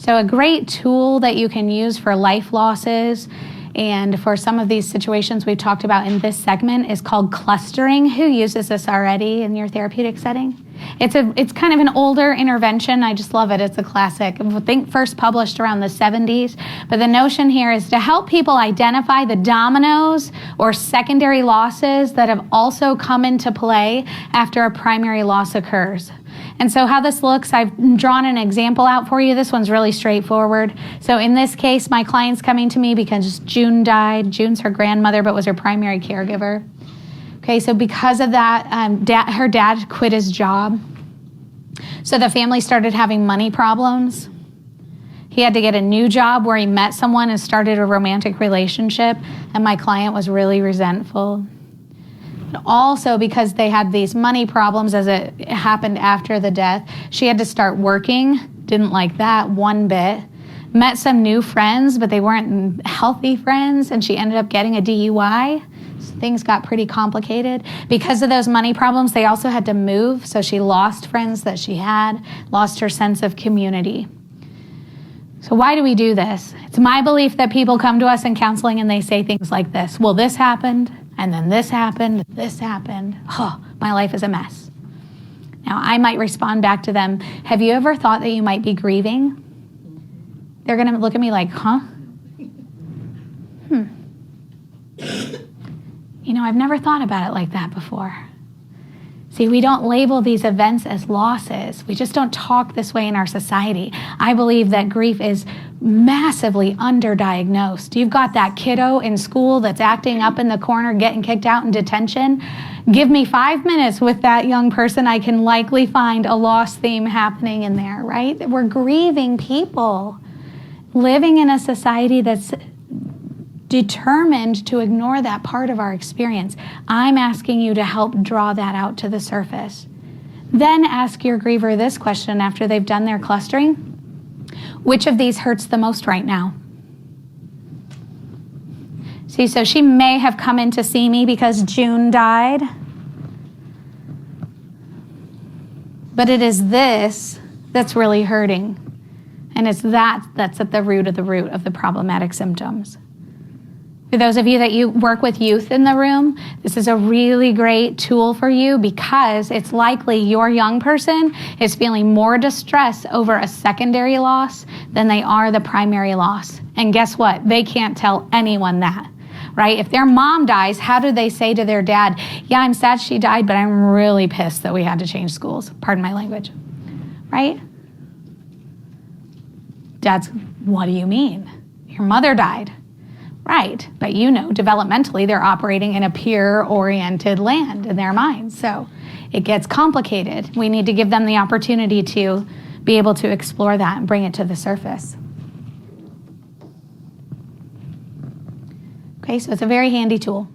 So a great tool that you can use for life losses and for some of these situations we've talked about in this segment is called clustering. Who uses this already in your therapeutic setting? It's kind of an older intervention. I just love it. It's a classic. I think first published around the 70s. But the notion here is to help people identify the dominoes or secondary losses that have also come into play after a primary loss occurs. And so how this looks, I've drawn an example out for you. This one's really straightforward. So in this case, my client's coming to me because June died. June's her grandmother, but was her primary caregiver. Okay, so because of that, her dad quit his job. So the family started having money problems. He had to get a new job where he met someone and started a romantic relationship, and my client was really resentful. Also, because they had these money problems as it happened after the death, she had to start working. Didn't like that one bit. Met some new friends, but they weren't healthy friends, and she ended up getting a DUI. So things got pretty complicated. Because of those money problems, they also had to move, so she lost friends that she had, lost her sense of community. So why do we do this? It's my belief that people come to us in counseling and they say things like this. Well, this happened, and then this happened, this happened. Oh, my life is a mess. Now, I might respond back to them, have you ever thought that you might be grieving? They're going to look at me like, huh? You know, I've never thought about it like that before. See, we don't label these events as losses. We just don't talk this way in our society. I believe that grief is massively underdiagnosed. You've got that kiddo in school that's acting up in the corner, getting kicked out in detention. Give me 5 minutes with that young person, I can likely find a loss theme happening in there, right? We're grieving people, living in a society that's determined to ignore that part of our experience. I'm asking you to help draw that out to the surface. Then ask your griever this question after they've done their clustering. Which of these hurts the most right now? See, so she may have come in to see me because June died. But it is this that's really hurting. And it's that's at the root of the problematic symptoms. For those of you that you work with youth in the room, this is a really great tool for you because it's likely your young person is feeling more distress over a secondary loss than they are the primary loss. And guess what? They can't tell anyone that, right? If their mom dies, how do they say to their dad, yeah, I'm sad she died, but I'm really pissed that we had to change schools. Pardon my language, right? Dad's, what do you mean? Your mother died. Right, but you know, developmentally, they're operating in a peer-oriented land in their minds. So it gets complicated. We need to give them the opportunity to be able to explore that and bring it to the surface. Okay, so it's a very handy tool.